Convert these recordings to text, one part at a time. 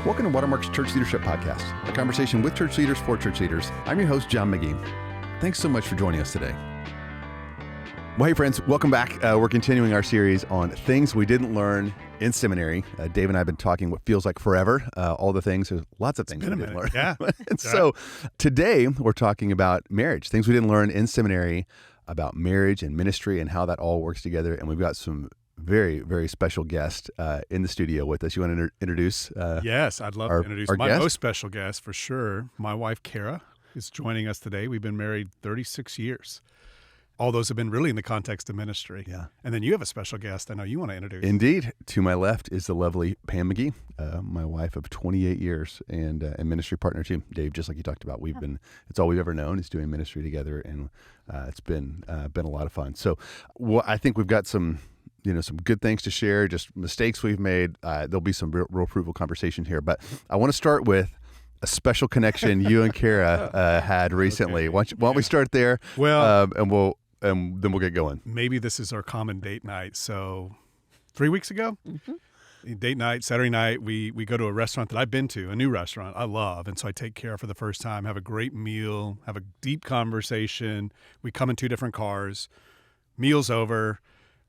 Welcome to Watermark's Church Leadership Podcast, a conversation with church leaders for church leaders. I'm your host, John McGee. Thanks so much for joining us today. Well, hey friends, welcome back. We're continuing our series on things we didn't learn in seminary. Dave and I have been talking what feels like forever, all the things, there's lots of things we didn't learn. Yeah. And so today we're talking about marriage, things we didn't learn in seminary about marriage and ministry and how that all works together. And we've got some very, very special guest in the studio with us. You want to introduce? Yes, I'd love to introduce my guest? most special guest for sure. My wife, Kara, is joining us today. We've been married 36 years. All those have been really in the context of ministry. Yeah. And then you have a special guest I know you want to introduce. Indeed. To my left is the lovely Pam McGee, my wife of 28 years and ministry partner too. Dave, just like you talked about, it's all we've ever known is doing ministry together, and it's been a lot of fun. So I think we've got some good things to share, just mistakes we've made. There'll be some real fruitful conversation here, but I want to start with a special connection you and Kara had recently. Okay. Why don't we start there? Well, and then we'll get going. maybe this is our common date night. So 3 weeks ago, date night, Saturday night, we go to a restaurant that I've been to, a new restaurant I love. And so I take Kara for the first time, have a great meal, have a deep conversation. We come in two different cars, meal's over.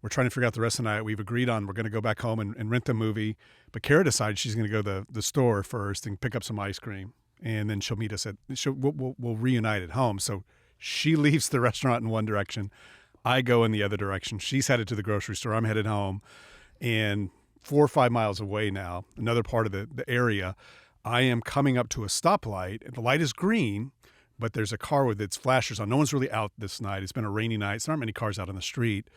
We're trying to figure out the rest of the night. We've agreed on we're going to go back home and rent a movie. But Kara decides she's going to go to the store first and pick up some ice cream. And then she'll meet us we'll reunite at home. So she leaves the restaurant in one direction. I go in the other direction. She's headed to the grocery store. I'm headed home. And 4 or 5 miles away now, another part of the area, I am coming up to a stoplight. And the light is green, but there's a car with its flashers on. No one's really out this night. It's been a rainy night, so there aren't many cars out on the street.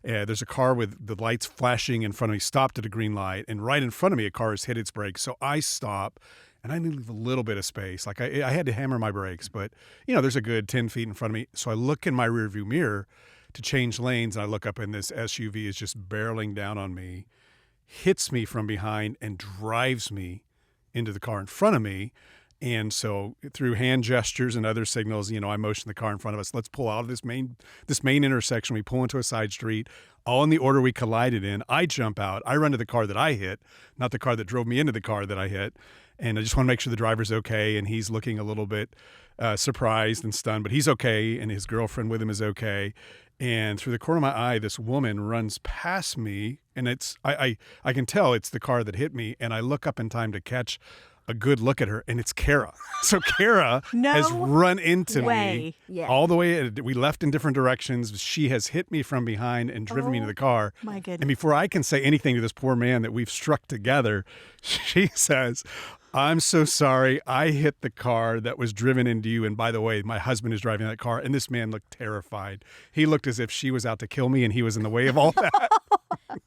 There's a car with the lights flashing in front of me, stopped at a green light, and right in front of me, a car has hit its brakes. So I stop, and I need to leave a little bit of space. Like I had to hammer my brakes, but there's a good 10 feet in front of me. So I look in my rearview mirror to change lanes, and I look up, and this SUV is just barreling down on me, hits me from behind, and drives me into the car in front of me. And so through hand gestures and other signals, I motion the car in front of us. Let's pull out of this main intersection. We pull into a side street, all in the order we collided in. I jump out. I run to the car that I hit, not the car that drove me into the car that I hit. And I just want to make sure the driver's okay. And he's looking a little bit surprised and stunned, but he's okay. And his girlfriend with him is okay. And through the corner of my eye, this woman runs past me. And I can tell it's the car that hit me. And I look up in time to catch a good look at her, and it's Kara. So Kara has run into me all the way. We left in different directions. She has hit me from behind and driven me into the car. My goodness. And before I can say anything to this poor man that we've struck together, she says, "I'm so sorry. I hit the car that was driven into you. And by the way, my husband is driving that car." And this man looked terrified. He looked as if she was out to kill me, and he was in the way of all that.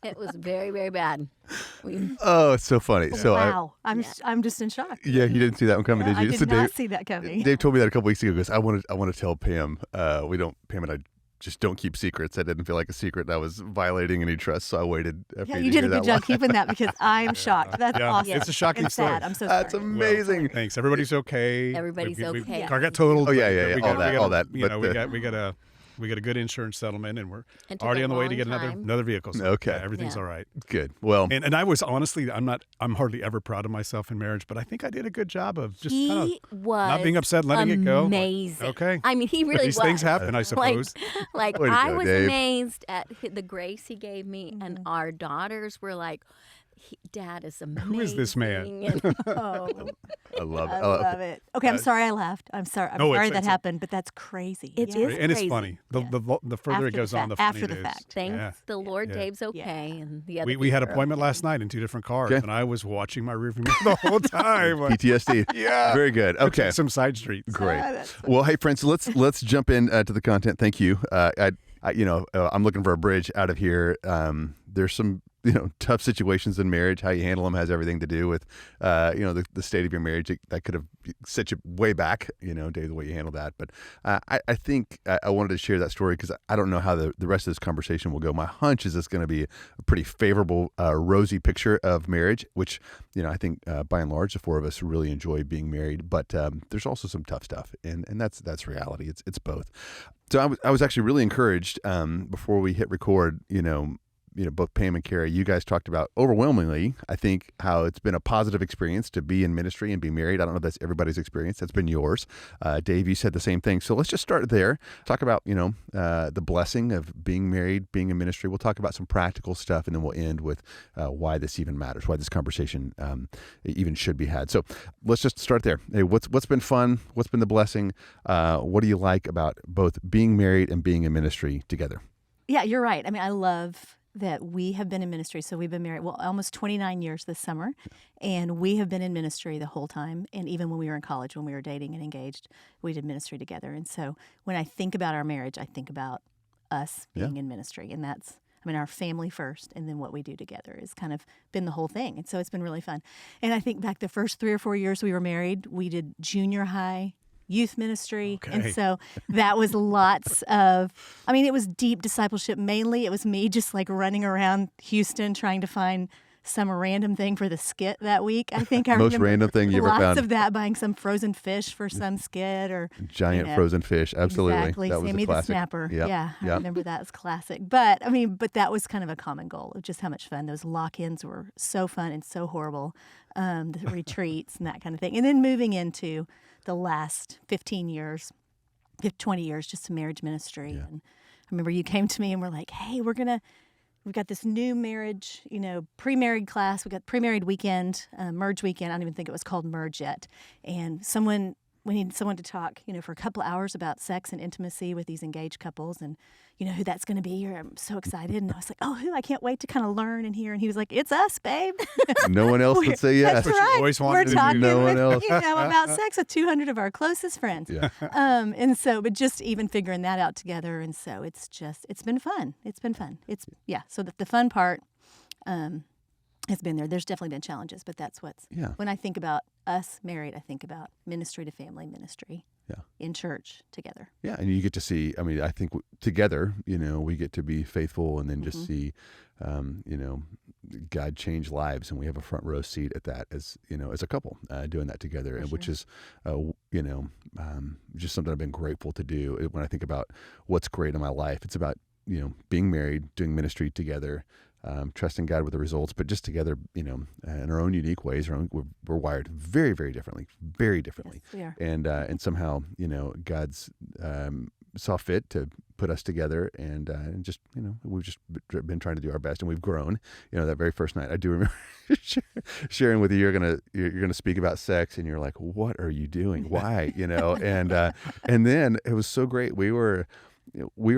It was very, very bad. Oh, it's so funny. So wow. I'm just in shock. you didn't see that one coming, did you? I did not see that coming. Dave told me that a couple weeks ago because I want to tell Pam, Pam and I just don't keep secrets. That didn't feel like a secret. I was violating any trust, so I waited. Yeah, you did a good job keeping that because I'm shocked. That's awesome. It's a shocking and story. sad. I'm so sorry. That's amazing. Well, thanks. Everybody's okay. Everybody's okay. Car got totaled. Oh, yeah. All that. We got a good insurance settlement, and we're It took already a on the way to long get time. another vehicle. So Okay. everything's all right. Good. Well, And I was honestly, I'm hardly ever proud of myself in marriage, but I think I did a good job of just kind He of was not being upset, letting it go. amazing. Okay. I mean, he really These was. things happen, I suppose. Like Way to I go, was Dave. amazed at the grace he gave me, and our daughters were like, "Dad is amazing." Who is this man? And Oh, I love it. I love it. Okay, I'm sorry I laughed. I'm sorry. I'm No, sorry it's- that happened, but that's crazy. It Yeah. is And it's crazy. funny. The further After it goes the on, the fact. funnier After it the is. fact. Thank Yeah. the Lord, Yeah. Dave's okay, and the other. We had an two are appointment okay. last night in 2 different cars, Okay. and I was watching my rearview mirror the whole time. PTSD. Yeah. Very good. Okay. Some side streets. Great. Well, hey, friends, let's jump in to the content. Thank you. I'm looking for a bridge out of here. There's some tough situations in marriage. How you handle them has everything to do with the state of your marriage. That could have set you way back, Dave, the way you handle that. But I think I wanted to share that story because I don't know how the rest of this conversation will go. My hunch is it's going to be a pretty favorable, rosy picture of marriage, which I think by and large the four of us really enjoy being married. But there's also some tough stuff, and that's reality. It's both. So I was actually really encouraged before we hit record. both Pam and Kara, you guys talked about overwhelmingly, I think, how it's been a positive experience to be in ministry and be married. I don't know if that's everybody's experience. That's been yours. Dave, you said the same thing. So let's just start there. Talk about, the blessing of being married, being in ministry. We'll talk about some practical stuff, and then we'll end with why this even matters, why this conversation even should be had. So let's just start there. Hey, what's been fun? What's been the blessing? What do you like about both being married and being in ministry together? Yeah, you're right. I mean, I love that we have been in ministry. So we've been married, almost 29 years this summer. And we have been in ministry the whole time. And even when we were in college, when we were dating and engaged, we did ministry together. And so when I think about our marriage, I think about us being in ministry. And that's, our family first, and then what we do together has kind of been the whole thing. And so it's been really fun. And I think back the first 3 or 4 years we were married, we did junior high youth ministry. Okay. And so that was lots of, it was deep discipleship. Mainly it was me just like running around Houston trying to find some random thing for the skit that week. I think I Most remember random thing you ever lots found. of that, buying some frozen fish for some skit or Giant frozen fish. Absolutely. Exactly. That was Sammy a classic. the Snapper. Yep. Yeah, I Yep. remember that as classic. But that was kind of a common goal of just how much fun. Those lock-ins were so fun and so horrible. The retreats and that kind of thing. And then moving into the last 15 years, 20 years, just to marriage ministry. Yeah. And I remember you came to me and were like, hey, we've got this new marriage, pre-married class. We got pre-married weekend, merge weekend. I don't even think it was called merge yet. And we need someone to talk, for a couple of hours about sex and intimacy with these engaged couples, and who that's going to be. I'm so excited. And I was like, oh, who? I can't wait to kind of learn and hear. And he was like, it's us, babe. No one else would say yes. That's What you right. always We're wanted to do. talking No one else. about sex with 200 of our closest friends. Yeah. And so, but just even figuring that out together. And so it's been fun. It's been fun. So the fun part has been there. There's definitely been challenges, but that's when I think about us married, I think about ministry to family ministry. Yeah. In church together. Yeah, and you get to see, I think together, we get to be faithful and then just see, God change lives, and we have a front row seat at that as a couple doing that together, and which is, just something I've been grateful to do. When I think about what's great in my life, it's about, being married, doing ministry together, trusting God with the results, but just together, in our own unique ways. We're wired very, very differently, Yes, we are. and somehow, God's saw fit to put us together, and just, we've just been trying to do our best, and we've grown. That very first night, I do remember sharing with you, you're gonna speak about sex, and you're like, what are you doing? Why? And then it was so great. We were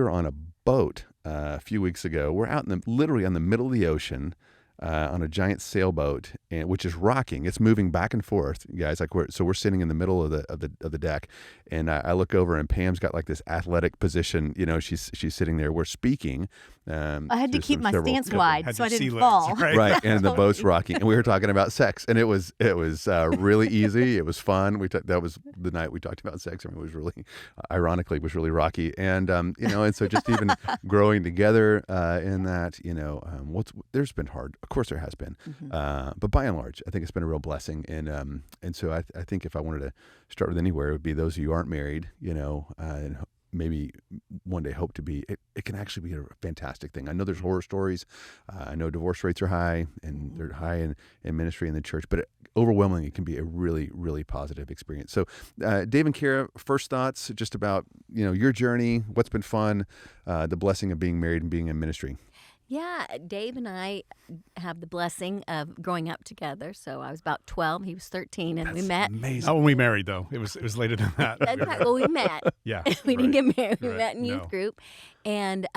on a boat a few weeks ago. We're out literally on the middle of the ocean on a giant sailboat, which is rocking. It's moving back and forth, guys. We're sitting in the middle of the deck, and I look over, and Pam's got like this athletic position. She's sitting there. We're speaking. I had to keep my stance Had wide so I your sea didn't legs, fall. Right, and the boat's rocking, and we were talking about sex, and it was really easy. It was fun. That was the night we talked about sex. It was really, ironically, really rocky, and and so just even growing together in that, there's been hard. Of course, there has been, but by and large, I think it's been a real blessing, and so I think if I wanted to start with anywhere, it would be those of you who aren't married, and maybe one day hope to be. It can actually be a fantastic thing. I know there's horror stories. I know divorce rates are high, and they're high in ministry in the church, but overwhelmingly it can be a really, really positive experience. So Dave and Kara, first thoughts just about your journey, what's been fun, the blessing of being married and being in ministry. Yeah, Dave and I have the blessing of growing up together. So I was about 12, he was 13, and we met. Amazing. Not when we married, though. It was later than that. That's right. Well, we met. Yeah. We didn't get married. We Right. met in youth No. group. And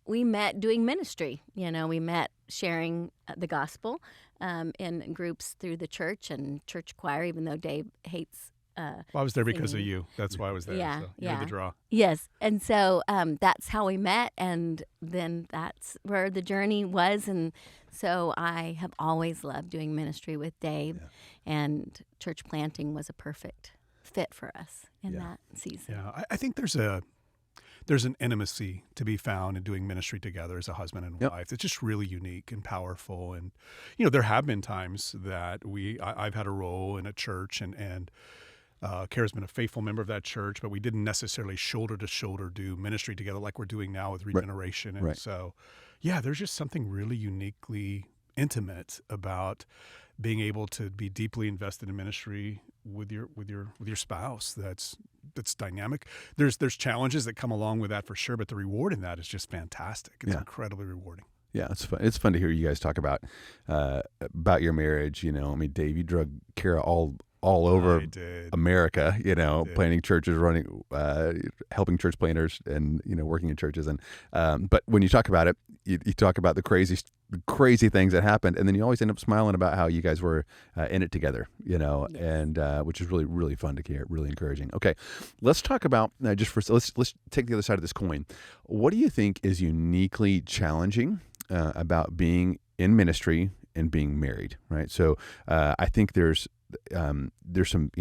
we met doing ministry. We met sharing the gospel in groups through the church and church choir, even though Dave hates Well, I was there because of singing. you. That's why I was there. Yeah, So you're yeah. the draw. Yes. And so that's how we met. And then that's where the journey was. And so I have always loved doing ministry with Dave. Yeah. And church planting was a perfect fit for us in Yeah. that season. Yeah, I think there's an intimacy to be found in doing ministry together as a husband and Yep. wife. It's just really unique and powerful. And there have been times that I've had a role in a church, and Kara's been a faithful member of that church, but we didn't necessarily shoulder to shoulder do ministry together like we're doing now with Regeneration. And Right. so, yeah, there's just something really uniquely intimate about being able to be deeply invested in ministry with your spouse. That's dynamic. There's challenges that come along with that for sure, but the reward in that is just fantastic. It's Yeah. incredibly rewarding. Yeah, it's fun. It's fun to hear you guys talk about your marriage. I mean, Dave, you drug Kara all over I did. America. did. Planting churches, running, helping church planters, and working in churches. And but when you talk about it, you talk about the crazy things that happened, and then you always end up smiling about how you guys were in it together. Yes. And which is really, really fun to hear. Really encouraging. Okay, let's talk about let's take the other side of this coin. What do you think is uniquely challenging about being in ministry and being married, right? So I think there's some,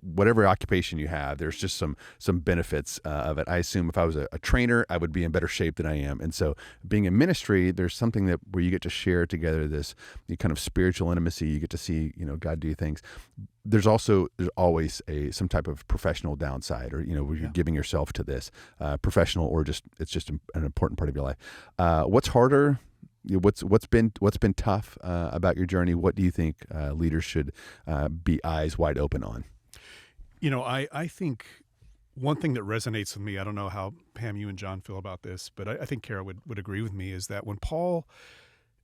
whatever occupation you have, there's just some benefits of it. I assume if I was a trainer, I would be in better shape than I am. And so being in ministry, there's something where you get to share together this kind of spiritual intimacy. You get to see, God do things. There's always some type of professional downside, or where you're giving yourself to this professional, or it's just an important part of your life. What's harder? What's been tough about your journey? What do you think leaders should be eyes wide open on? I think one thing that resonates with me, I don't know how, Pam, you and John feel about this, but I think Kara would agree with me, is that when Paul,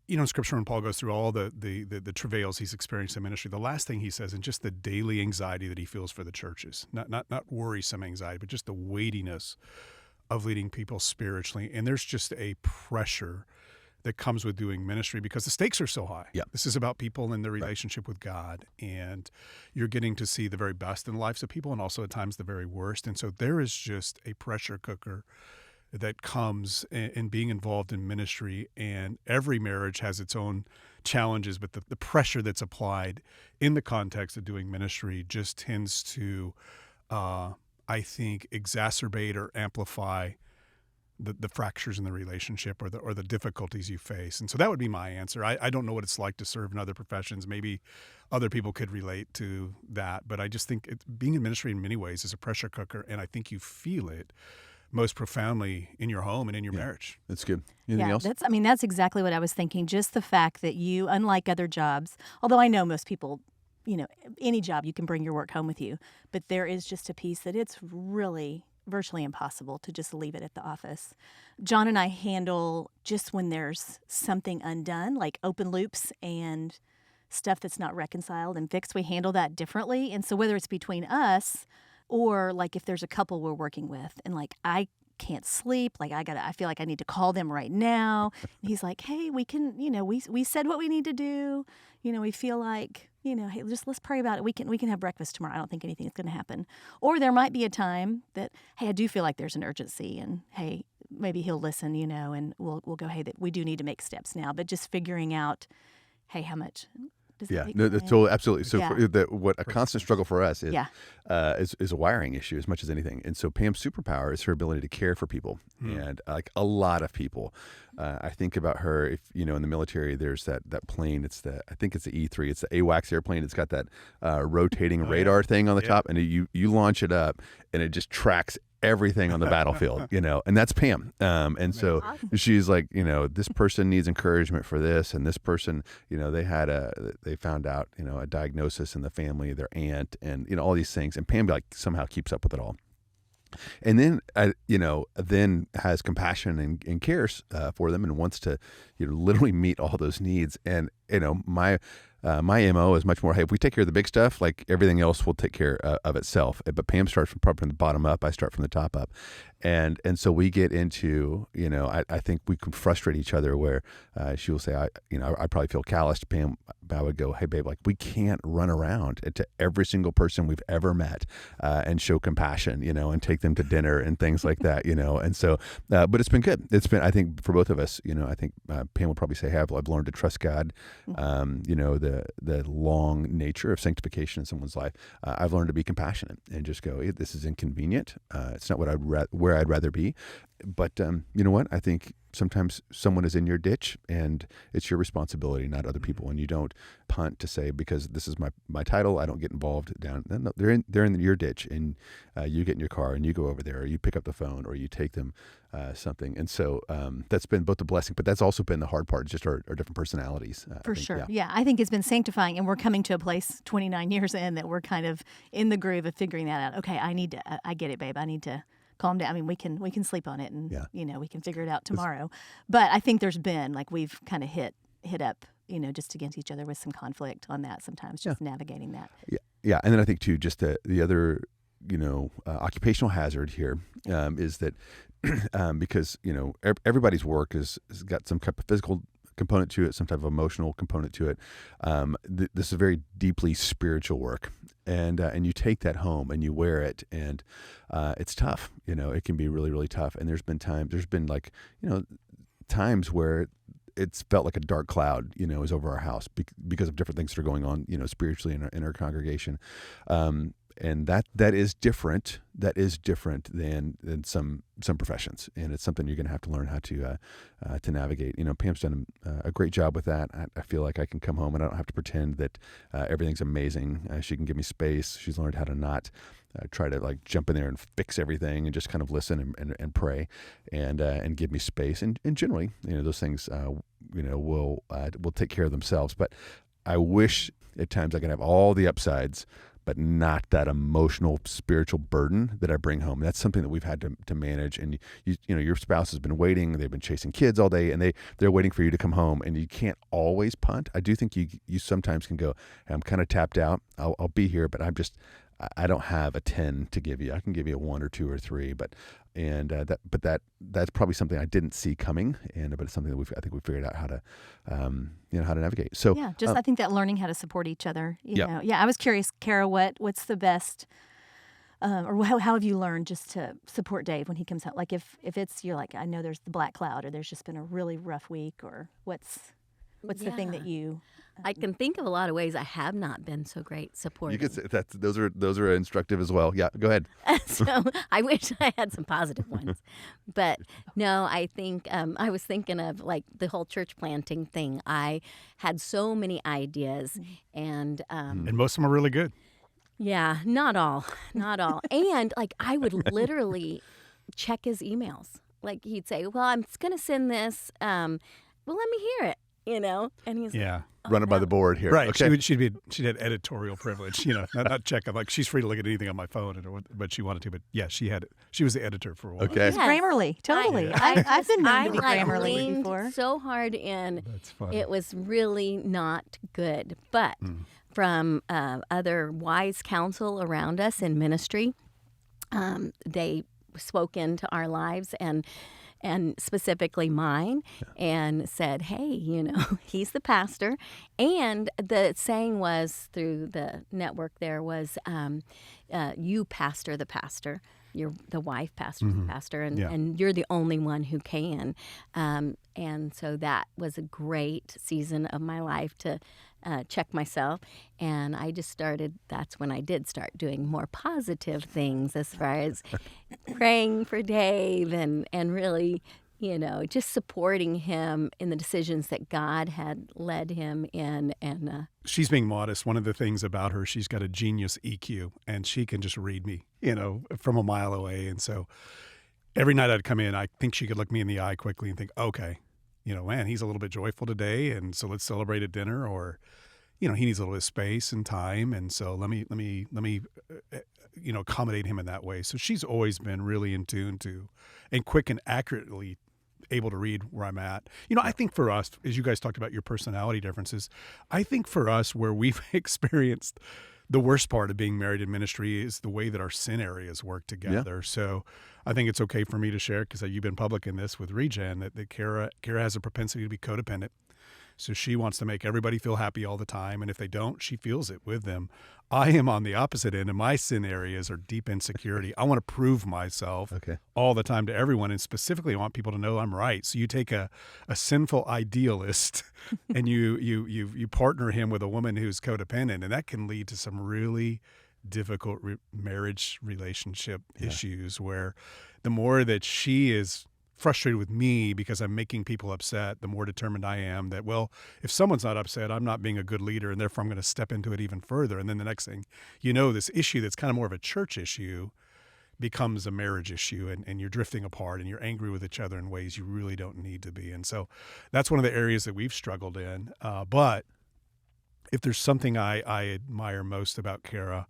in Scripture, when Paul goes through all the travails he's experienced in ministry, the last thing he says, and just the daily anxiety that he feels for the churches, not worrisome anxiety, but just the weightiness of leading people spiritually. And there's just a pressure that comes with doing ministry because the stakes are so high. Yeah. This is about people and their relationship with God, and you're getting to see the very best in the lives of people, and also at times the very worst. And so there is just a pressure cooker that comes in being involved in ministry, and every marriage has its own challenges, but the pressure that's applied in the context of doing ministry just tends to, I think, exacerbate or amplify the fractures in the relationship, or the difficulties you face. And so that would be my answer. I don't know what it's like to serve in other professions. Maybe other people could relate to that, but I just think being in ministry in many ways is a pressure cooker, and I think you feel it most profoundly in your home and in your marriage. That's good. Anything else? That's exactly what I was thinking. Just the fact that you, unlike other jobs, although I know most people, any job you can bring your work home with you, but there is just a piece that it's really virtually impossible to just leave it at the office. John and I handle just when there's something undone, like open loops and stuff that's not reconciled and fixed, we handle that differently. And so whether it's between us, or like if there's a couple we're working with, and like I can't sleep, like I feel like I need to call them right now. And he's like, hey, we can, we said what we need to do. We feel like, hey, let's pray about it. We can have breakfast tomorrow. I don't think anything's going to happen. Or there might be a time that, hey, I do feel like there's an urgency, and hey, maybe he'll listen, and we'll go, hey, that we do need to make steps now. But just figuring out, hey, how much does it take? No, that's totally, absolutely. So Yeah. what a constant struggle for us is, Yeah. is a wiring issue as much as anything. And so Pam's superpower is her ability to care for people, and like a lot of people. I think about her, if in the military, there's that plane. I think it's the E3. It's the AWACS airplane. It's got that rotating radar thing on the top, and you launch it up, and it just tracks everything on the battlefield, and that's Pam. And so she's like, this person needs encouragement for this, and this person, they found out, a diagnosis in the family, their aunt, and all these things, and Pam somehow keeps up with it all. And then, then has compassion and cares for them, and wants to, literally meet all those needs. And my MO is much more, hey, if we take care of the big stuff, like everything else will take care of itself. But Pam starts from the bottom up. I start from the top up, and so we get into, I think we can frustrate each other where she will say, I probably feel calloused. Pam, I would go, hey babe, like we can't run around to every single person we've ever met and show compassion, and take them to dinner and things like that, And so, but it's been good. It's been, I think, for both of us, I think Pam will probably say, hey, I've learned to trust God. The long nature of sanctification in someone's life. I've learned to be compassionate and just go, hey, this is inconvenient. It's not where I'd rather be. But you know what? I think sometimes someone is in your ditch and it's your responsibility, not other people. And you don't punt to say, because this is my title, I don't get involved down. No, they're in your ditch, and you get in your car and you go over there, or you pick up the phone, or you take them something. And so that's been both a blessing, but that's also been the hard part, just our different personalities. For sure. Yeah. I think it's been sanctifying, and we're coming to a place 29 years in that we're kind of in the groove of figuring that out. Okay, I get it, babe. I need to calm down. I mean, we can sleep on it, and we can figure it out tomorrow. But I think there's been, like, we've kind of hit up, just against each other with some conflict on that sometimes, just navigating that. Yeah. And then I think too, just the other, occupational hazard here is that because, everybody's work has got some type of physical component to it, some type of emotional component to it. This is very deeply spiritual work. And you take that home and you wear it, and it's tough. It can be really, really tough. And there's been times where it's felt like a dark cloud, is over our house because of different things that are going on, spiritually in our congregation. And that is different. That is different than some professions, and it's something you're going to have to learn how to navigate. Pam's done a great job with that. I feel like I can come home and I don't have to pretend that everything's amazing. She can give me space. She's learned how to not try to like jump in there and fix everything, and just kind of listen and pray and give me space. And generally, those things will take care of themselves. But I wish at times I could have all the upsides, but not that emotional, spiritual burden that I bring home. That's something that we've had to manage. And your spouse has been waiting. They've been chasing kids all day, and they're waiting for you to come home. And you can't always punt. I do think you sometimes can go, hey, I'm kind of tapped out. I'll be here, but I don't have a 10 to give you. I can give you a 1 or 2 or 3, but that's probably something I didn't see coming, but it's something that I think we figured out how to navigate. So I think that learning how to support each other. I was curious, Kara, what's the best, or how have you learned just to support Dave when he comes home? Like if it's, you're like, I know there's the black cloud, or there's just been a really rough week, or what's the thing that you? I can think of a lot of ways I have not been so great supporting. You could say those are instructive as well. Yeah, go ahead. So I wish I had some positive ones, but no, I think I was thinking of like the whole church planting thing. I had so many ideas, and most of them are really good. Yeah, not all. And like I would literally check his emails. Like he'd say, "Well, I'm going to send this. Well, let me hear it." And he's run it by the board here. Right. Okay. She'd had editorial privilege, not check. I'm like, she's free to look at anything on my phone, but she wanted to. But yeah, she was the editor for a while. Okay. Yes. Grammarly, totally. I've been known to be Grammarly before. So hard in. That's funny. It was really not good. But from other wise counsel around us in ministry, they spoke into our lives and specifically mine, and said, hey, he's the pastor. And the saying was through the network there was, you pastor the pastor. You're the wife pastors the pastor, and you're the only one who can. And so that was a great season of my life to check myself. And I just that's when I did start doing more positive things as far as praying for Dave and really, just supporting him in the decisions that God had led him in. And she's being modest. One of the things about her, she's got a genius EQ, and she can just read me, from a mile away. And so every night I'd come in, I think she could look me in the eye quickly and think, okay, man, he's a little bit joyful today, and so let's celebrate at dinner, or, he needs a little bit of space and time, and so let me accommodate him in that way. So she's always been really in tune to, and quick and accurately able to read where I'm at. I think for us, as you guys talked about your personality differences, I think for us where we've experienced the worst part of being married in ministry is the way that our sin areas work together. Yeah. So I think it's okay for me to share, because you've been public in this with Regen, that Kara has a propensity to be codependent. So she wants to make everybody feel happy all the time, and if they don't, she feels it with them. I am on the opposite end, and my sin areas are deep insecurity. I want to prove myself all the time to everyone, and specifically I want people to know I'm right. So you take a sinful idealist and you partner him with a woman who's codependent, and that can lead to some really difficult marriage relationship issues, where the more that she is frustrated with me because I'm making people upset, the more determined I am that, well, if someone's not upset, I'm not being a good leader, and therefore I'm going to step into it even further. And then the next thing you know, this issue that's kind of more of a church issue becomes a marriage issue, and you're drifting apart and you're angry with each other in ways you really don't need to be. And so that's one of the areas that we've struggled in. But if there's something I admire most about Kara,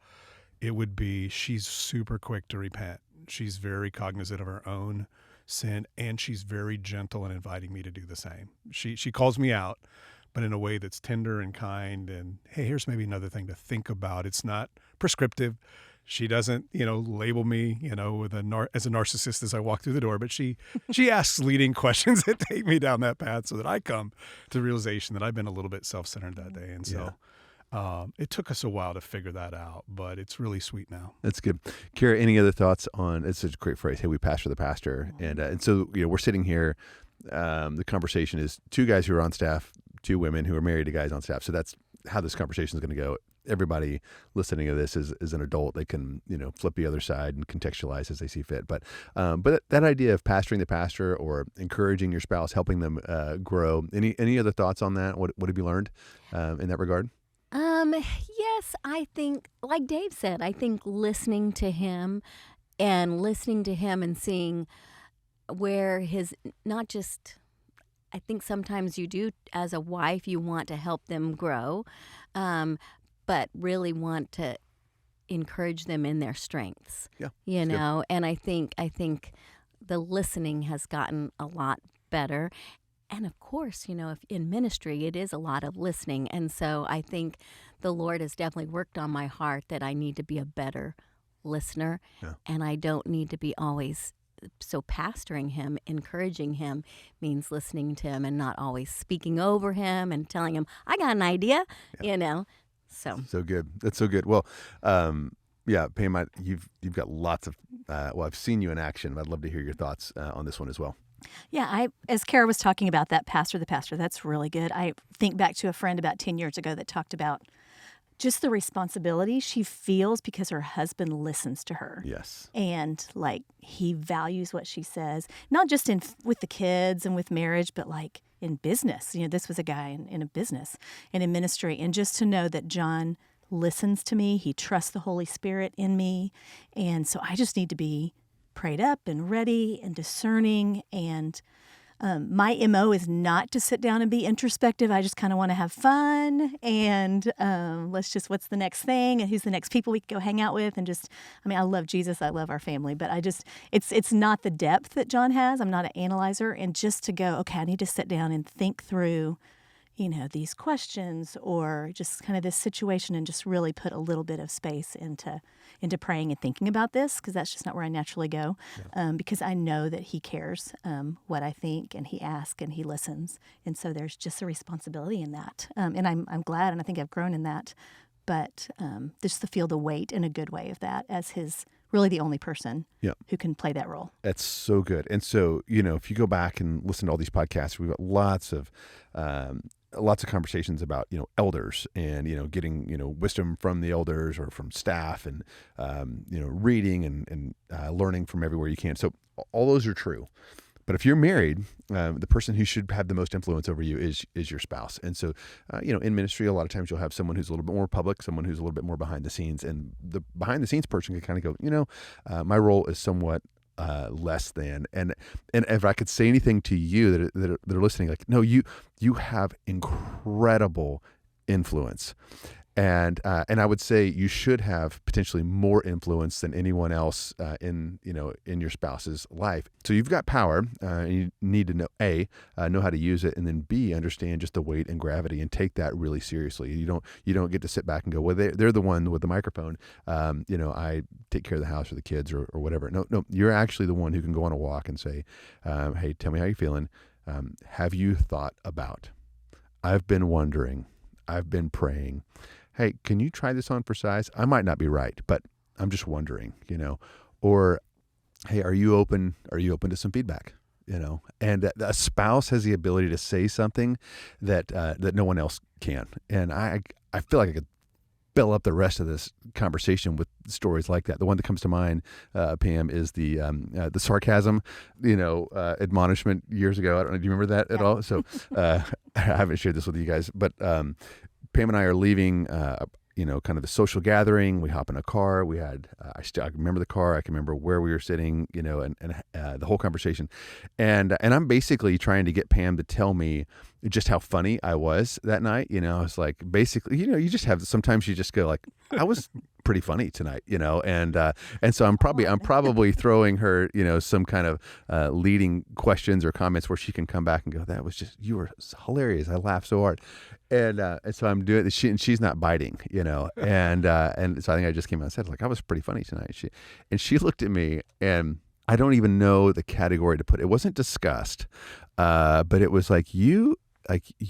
it would be she's super quick to repent. She's very cognizant of her own sin, and she's very gentle in inviting me to do the same. She calls me out, but in a way that's tender and kind, and hey, here's maybe another thing to think about. It's not prescriptive. She doesn't, label me, with as a narcissist as I walk through the door, but she asks leading questions that take me down that path so that I come to the realization that I've been a little bit self-centered that day. And so it took us a while to figure that out, but it's really sweet now. That's good. Kara, any other thoughts on, it's such a great phrase, hey, we pastor the pastor. And so, we're sitting here, the conversation is two guys who are on staff, two women who are married to guys on staff. So that's how this conversation is going to go. Everybody listening to this is an adult. They can, flip the other side and contextualize as they see fit. But that idea of pastoring the pastor or encouraging your spouse, helping them grow, any other thoughts on that? What have you learned in that regard? Yes, I think, like Dave said, I think listening to him and seeing where not just, I think sometimes you do as a wife, you want to help them grow, but really want to encourage them in their strengths. Yeah. And I think the listening has gotten a lot better. And of course, if in ministry, it is a lot of listening. And so I think the Lord has definitely worked on my heart that I need to be a better listener. Yeah. And I don't need to be always, so pastoring him, encouraging him means listening to him and not always speaking over him and telling him, I got an idea, So good. That's so good. Well, Pam, you've got lots of, I've seen you in action. I'd love to hear your thoughts on this one as well. Yeah, as Kara was talking about that pastor the pastor, that's really good. I think back to a friend about 10 years ago that talked about just the responsibility she feels because her husband listens to her. Yes. And he values what she says, not just with the kids and with marriage, but in business. This was a guy in a business and in ministry. And just to know that John listens to me, he trusts the Holy Spirit in me. And so I just need to be prayed up and ready and discerning. And my MO is not to sit down and be introspective. I just kind of want to have fun and what's the next thing and who's the next people we can go hang out with, and I love Jesus, I love our family, but it's not the depth that John has. I'm not an analyzer, and just to go, okay, I need to sit down and think through these questions or just kind of this situation and just really put a little bit of space into praying and thinking about this, because that's just not where I naturally go, because I know that he cares what I think, and he asks and he listens. And so there's just a responsibility in that. And I'm glad, and I think I've grown in that, but just to feel the weight in a good way of that as his really the only person who can play that role. That's so good. And so, if you go back and listen to all these podcasts, we've got lots of conversations about, elders and, getting, wisdom from the elders or from staff and, reading and learning from everywhere you can. So all those are true. But if you're married, the person who should have the most influence over you is your spouse. And so, in ministry, a lot of times you'll have someone who's a little bit more public, someone who's a little bit more behind the scenes. And the behind the scenes person can kind of go, my role is somewhat less than. And if I could say anything to you that are listening, no, you have incredible influence. And I would say you should have potentially more influence than anyone else in your spouse's life. So you've got power, and you need to know know how to use it, and then B, understand just the weight and gravity and take that really seriously. You don't get to sit back and go, well, they're the one with the microphone. I take care of the house or the kids or whatever. No, you're actually the one who can go on a walk and say, hey, tell me how you're feeling. Have you thought about? I've been wondering. I've been praying. Hey, can you try this on for size? I might not be right, but I'm just wondering, or, hey, are you open to some feedback, and a spouse has the ability to say something that no one else can. And I feel like I could fill up the rest of this conversation with stories like that. The one that comes to mind, Pam, is the sarcasm, admonishment years ago. I don't know. Do you remember that at all? So I haven't shared this with you guys, but Pam and I are leaving. Kind of the social gathering. We hop in a car. We had, I remember the car. I can remember where we were sitting, and the whole conversation. And I'm basically trying to get Pam to tell me just how funny I was that night. I was like, basically, you just have, sometimes you just go like, I was pretty funny tonight, and so I'm probably throwing her, some kind of leading questions or comments where she can come back and go, that was just, you were hilarious. I laughed so hard. And so I'm doing this, and she's not biting, and so I think I just came out and said, like, I was pretty funny tonight. She looked at me, and I don't even know the category to put. It wasn't disgust, but it was like, you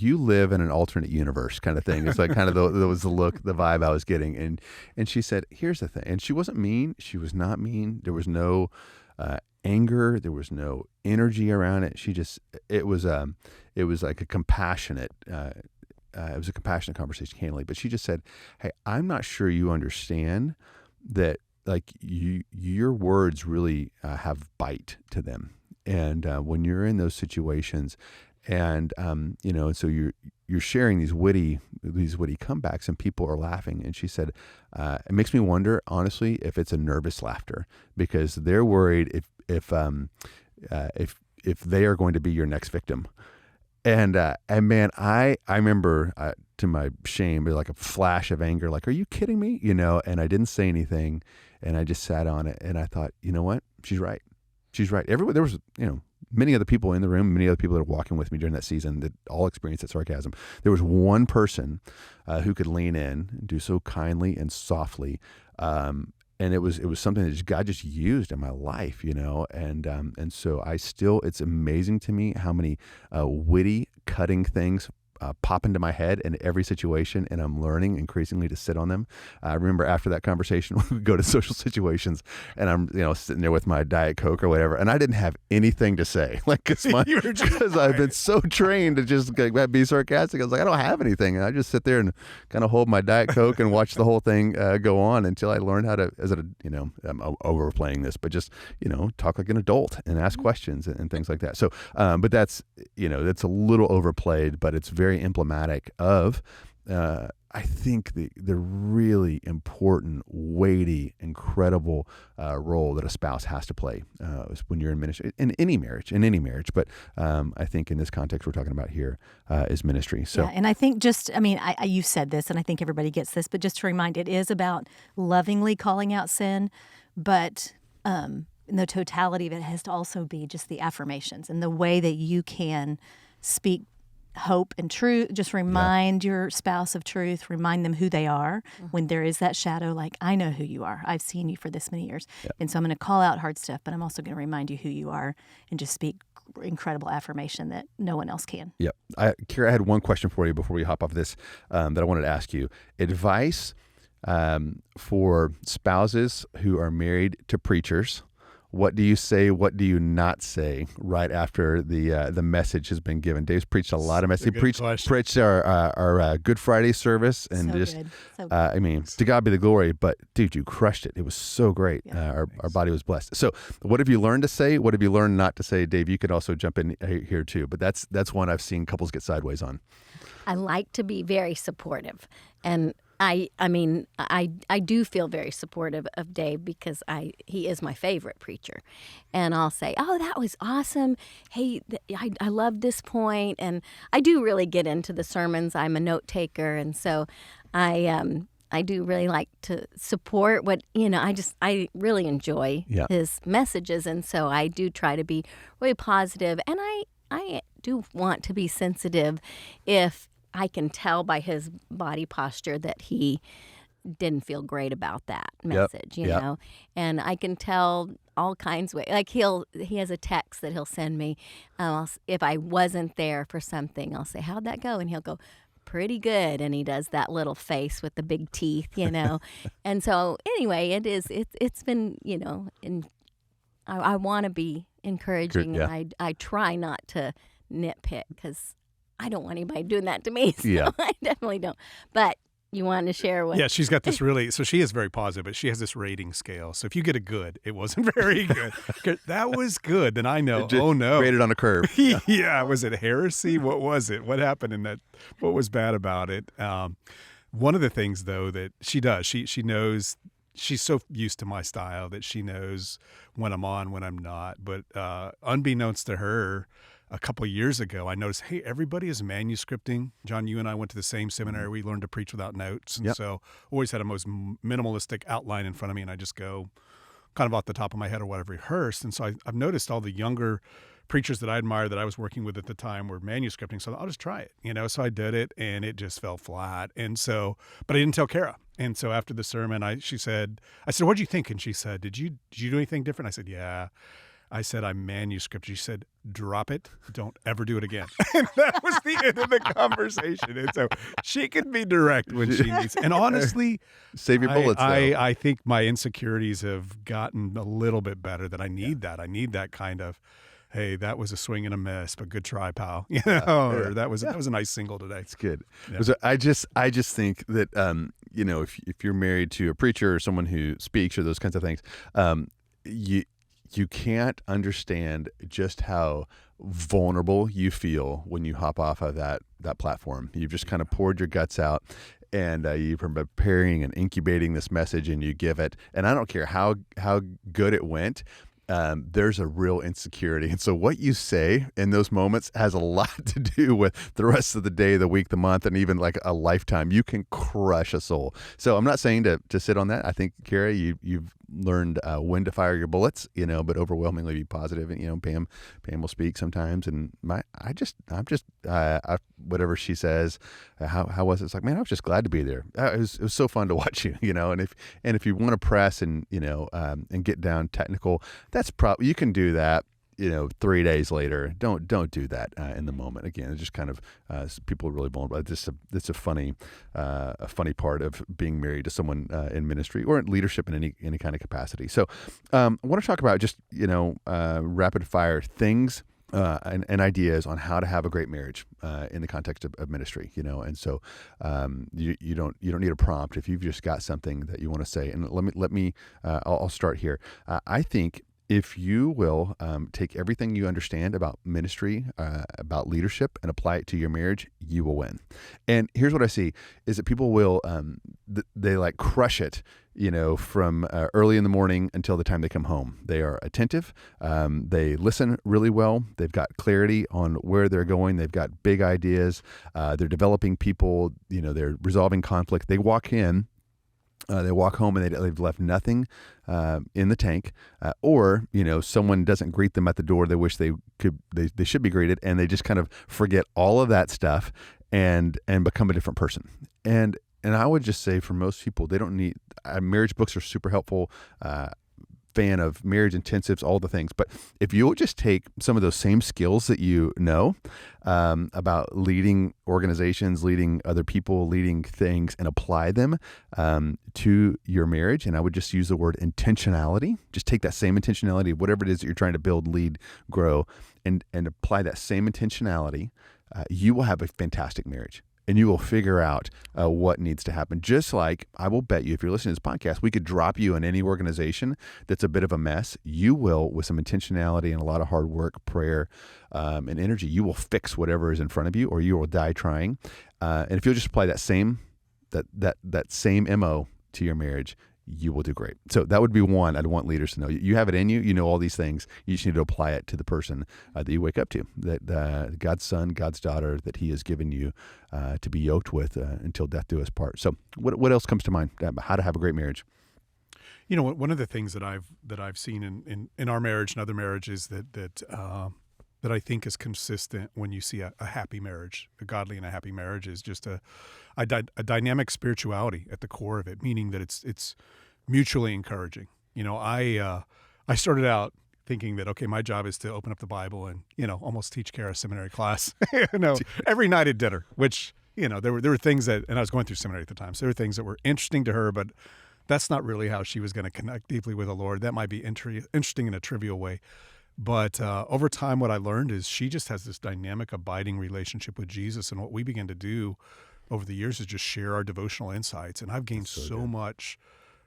live in an alternate universe kind of thing. It's like kind of that was the look, the vibe I was getting. And she said, here's the thing. And she wasn't mean. She was not mean. There was no anger. There was no energy around it. It was like a compassionate. It was a compassionate conversation, candidly. But she just said, hey, I'm not sure you understand that, like, your words really have bite to them. And when you're in those situations, and so you're sharing these witty comebacks, and people are laughing. And she said, it makes me wonder, honestly, if it's a nervous laughter, because they're worried if they are going to be your next victim. And man, I remember, to my shame, it was like a flash of anger, like, are you kidding me? And I didn't say anything, and I just sat on it, and I thought, you know what? She's right. Everyone, there was, many other people in the room, many other people that were walking with me during that season that all experienced that sarcasm. There was one person who could lean in and do so kindly and softly. And it was something that God just used in my life, and so it's amazing to me how many witty, cutting things pop into my head in every situation, and I'm learning increasingly to sit on them. I remember after that conversation, we go to social situations, and I'm sitting there with my Diet Coke or whatever, and I didn't have anything to say, like, because I've been so trained to just be sarcastic. I was like, I don't have anything, and I just sit there and kind of hold my Diet Coke and watch the whole thing go on until I learned how to, I'm overplaying this, but just talk like an adult and ask questions and things like that. So, but that's a little overplayed, but it's very emblematic of I think the really important, weighty, incredible role that a spouse has to play when you're in ministry, in any marriage. But I think in this context we're talking about here is ministry. So, yeah, and I think you said this, and I think everybody gets this, but just to remind, it is about lovingly calling out sin, but in the totality of it has to also be just the affirmations and the way that you can speak hope and truth. Just remind your spouse of truth, remind them who they are when there is that shadow, like, I know who you are. I've seen you for this many years. And so I'm going to call out hard stuff, but I'm also going to remind you who you are and just speak incredible affirmation that no one else can. Yep. Kira, I had one question for you before we hop off this that I wanted to ask you. Advice for spouses who are married to preachers. What do you say? What do you not say right after the message has been given? Dave's preached a lot of messages. Preached our Good Friday service, and to God be the glory. But dude, you crushed it. It was so great. Yeah, our body was blessed. So, what have you learned to say? What have you learned not to say? Dave, you could also jump in here too. But that's one I've seen couples get sideways on. I like to be very supportive, and I do feel very supportive of Dave because he is my favorite preacher. And I'll say, oh, that was awesome. Hey, I love this point. And I do really get into the sermons. I'm a note taker. And so I do really like to support what, I really enjoy his messages. And so I do try to be really positive. And I do want to be sensitive if I can tell by his body posture that he didn't feel great about that message, you know, and I can tell all kinds of ways. Like he has a text that he'll send me. If I wasn't there for something, I'll say, how'd that go? And he'll go, pretty good. And he does that little face with the big teeth, and so anyway, it's been, and I want to be encouraging, and I try not to nitpick because I don't want anybody doing that to me. So I definitely don't. But you want to share what? Yeah, she's got this so she is very positive, but she has this rating scale. So if you get a good, it wasn't very good. That was good, then I know, oh no. Rated on a curve. Yeah, was it heresy? What was it? What happened in that? What was bad about it? One of the things, though, that she does, she knows, she's so used to my style that she knows when I'm on, when I'm not. But unbeknownst to her, a couple of years ago, I noticed, hey, everybody is manuscripting. John, you and I went to the same seminary. We learned to preach without notes. And so always had a most minimalistic outline in front of me, and I just go kind of off the top of my head or what I've rehearsed. And so I've noticed all the younger preachers that I admired that I was working with at the time were manuscripting. So I'll just try it, So I did it, and it just fell flat. And so, but I didn't tell Kara. And so after the sermon, I said, what'd you think? And she said, did you do anything different? I said, yeah. I said, I manuscript. She said, drop it. Don't ever do it again. And that was the end of the conversation. And so she can be direct when she needs. And honestly, save your bullets. I think my insecurities have gotten a little bit better. That I need that. I need that kind of, hey, that was a swing and a miss, but good try, pal. Or that was a nice single today. It's good. Yeah. So I just think that if you're married to a preacher or someone who speaks or those kinds of things, you can't understand just how vulnerable you feel when you hop off of that platform. You've just kind of poured your guts out, and you're preparing and incubating this message, and you give it. And I don't care how good it went. There's a real insecurity. And so what you say in those moments has a lot to do with the rest of the day, the week, the month, and even like a lifetime. You can crush a soul. So I'm not saying to sit on that. I think, Kara, you've learned when to fire your bullets, but overwhelmingly be positive. And, Pam will speak sometimes. And whatever she says, how was it? It's like, man, I was just glad to be there. It was so fun to watch you, and if you want to press and, and get down technical, that's probably, you can do that, 3 days later. Don't do that in the moment. Again, it's just kind of people are really vulnerable. It's a funny part of being married to someone in ministry or in leadership in any kind of capacity. So I want to talk about just rapid fire things and ideas on how to have a great marriage in the context of ministry. And so you don't need a prompt if you've just got something that you want to say. And let me I'll start here. I think if you will take everything you understand about ministry, about leadership, and apply it to your marriage, you will win. And here's what I see is that people will, they like crush it, from early in the morning until the time they come home. They are attentive. They listen really well. They've got clarity on where they're going. They've got big ideas. They're developing people. They're resolving conflict. They walk in. They walk home and they've left nothing in the tank, or someone doesn't greet them at the door. They wish they should be greeted, and they just kind of forget all of that stuff and become a different person. And I would just say for most people, they don't need marriage books are super helpful. Fan of marriage intensives, all the things. But if you'll just take some of those same skills that you know about leading organizations, leading other people, leading things, and apply them to your marriage, and I would just use the word intentionality. Just take that same intentionality, whatever it is that you're trying to build, lead, grow, and apply that same intentionality, you will have a fantastic marriage. And you will figure out what needs to happen. Just like I will bet you, if you're listening to this podcast, we could drop you in any organization that's a bit of a mess. You will, with some intentionality and a lot of hard work, prayer, and energy, you will fix whatever is in front of you, or you will die trying. And if you'll just apply that same MO to your marriage, you will do great. So that would be one I'd want leaders to know. You have it in you. You know all these things. You just need to apply it to the person that you wake up to, that God's son, God's daughter, that he has given you to be yoked with until death do us part. So what else comes to mind about how to have a great marriage? One of the things that I've seen in our marriage and other marriages that I think is consistent when you see a happy marriage, a godly and a happy marriage, is just a dynamic spirituality at the core of it, meaning that it's mutually encouraging. I started out thinking that, okay, my job is to open up the Bible and, almost teach Kara a seminary class, every night at dinner, which, there were things that, and I was going through seminary at the time, so there were things that were interesting to her, but that's not really how she was going to connect deeply with the Lord. That might be interesting in a trivial way. But over time, what I learned is she just has this dynamic, abiding relationship with Jesus. And what we began to do over the years is just share our devotional insights. And I've gained so much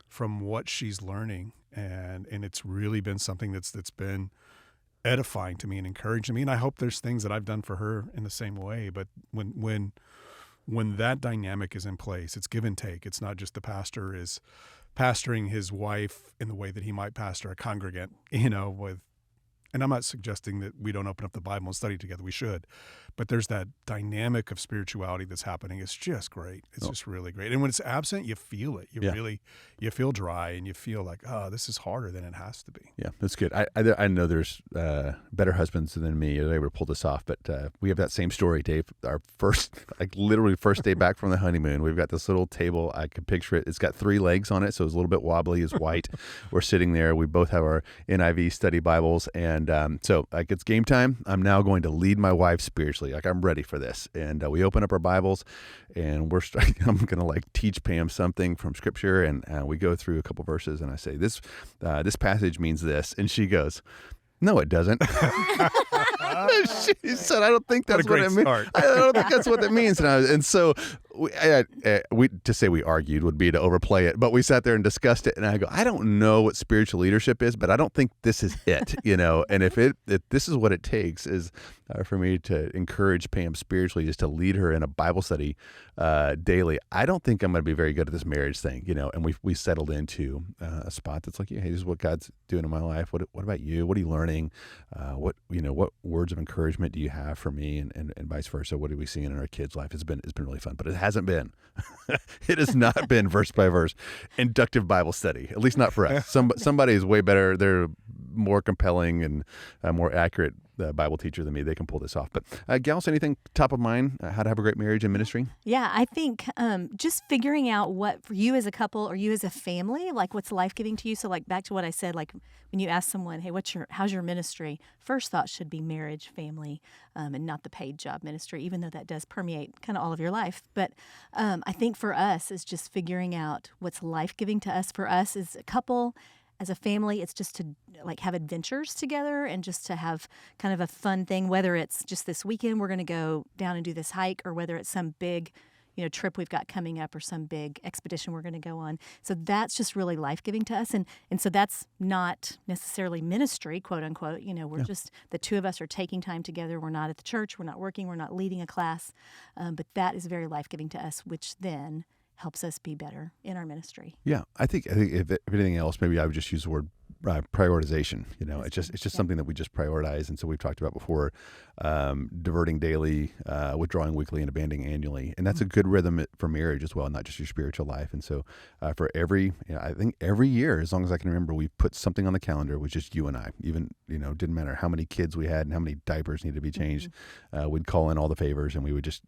from what she's learning. And it's really been something that's been edifying to me and encouraging me. And I hope there's things that I've done for her in the same way. But when that dynamic is in place, it's give and take. It's not just the pastor is pastoring his wife in the way that he might pastor a congregant, and I'm not suggesting that we don't open up the Bible and study together. We should. But there's that dynamic of spirituality that's happening. It's just great. It's just really great. And when it's absent, you feel it. You feel dry and you feel like, oh, this is harder than it has to be. Yeah, that's good. I know there's better husbands than me. They would pull this off. But we have that same story, Dave. Our literally first day back from the honeymoon, we've got this little table. I could picture it. It's got 3 legs on it, so it's a little bit wobbly. It's white. We're sitting there. We both have our NIV study Bibles. And so it's game time. I'm now going to lead my wife spiritually. I'm ready for this. And we open up our Bibles, and I'm going to teach Pam something from Scripture. And we go through a couple verses, and I say, this passage means this. And she goes, no, it doesn't. She said, I don't think that's what it means. I don't think that's what it means. And so to say we argued would be to overplay it, but we sat there and discussed it. And I go, I don't know what spiritual leadership is, but I don't think this is it, And if this is what it takes is for me to encourage Pam spiritually, just to lead her in a Bible study daily, I don't think I'm going to be very good at this marriage thing, And we settled into a spot that's like, hey, this is what God's doing in my life. What about you? What are you learning? What words of encouragement do you have for me, and vice versa? What are we seeing in our kids' life? It's been really fun, but it hasn't been. It has not been verse by verse inductive Bible study. At least not for us. Somebody is way better. They're more compelling and more accurate Bible teacher than me. They can pull this off. But gals, anything top of mind? How to have a great marriage and ministry? Yeah, I think just figuring out what for you as a couple or you as a family, what's life-giving to you. So back to what I said, when you ask someone, hey, how's your ministry? First thought should be marriage, family, and not the paid job ministry, even though that does permeate kind of all of your life. But I think for us is just figuring out what's life-giving to us. For us as a couple, as a family, it's just to have adventures together and just to have kind of a fun thing, whether it's just this weekend we're going to go down and do this hike, or whether it's some big trip we've got coming up, or some big expedition we're going to go on. So that's just really life-giving to us. And so that's not necessarily ministry, quote unquote. We're just, the two of us are taking time together. We're not at the church. We're not working. We're not leading a class. But that is very life-giving to us, which then helps us be better in our ministry. Yeah, I think if anything else, maybe I would just use the word prioritization. It's just something that we just prioritize. And so we've talked about before, diverting daily, withdrawing weekly, and abandoning annually. And that's a good rhythm for marriage as well, not just your spiritual life. And so for I think every year, as long as I can remember, we put something on the calendar with just you and I. Even, didn't matter how many kids we had and how many diapers needed to be changed. We'd call in all the favors, and we would just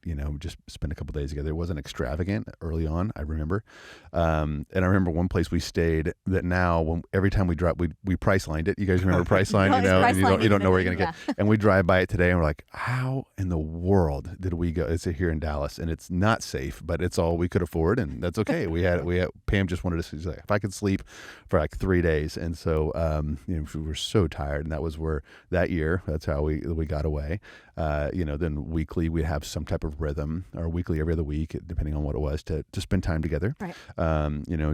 spend a couple days together. It wasn't extravagant early on, I remember. And I remember one place we stayed that now, every time we drop, we price lined it. You guys remember Priceline, and you don't know where you're going to get. And we drive by it today, and we're like, how in the world did we go? It's here in Dallas, and it's not safe, but it's all we could afford, and that's okay. We had Pam just wanted to, if I could sleep for 3 days, and so we were so tired, and that was where that year. That's how we got away. Then weekly we'd have some type of rhythm, or weekly every other week, depending on what it was, to spend time together. Right.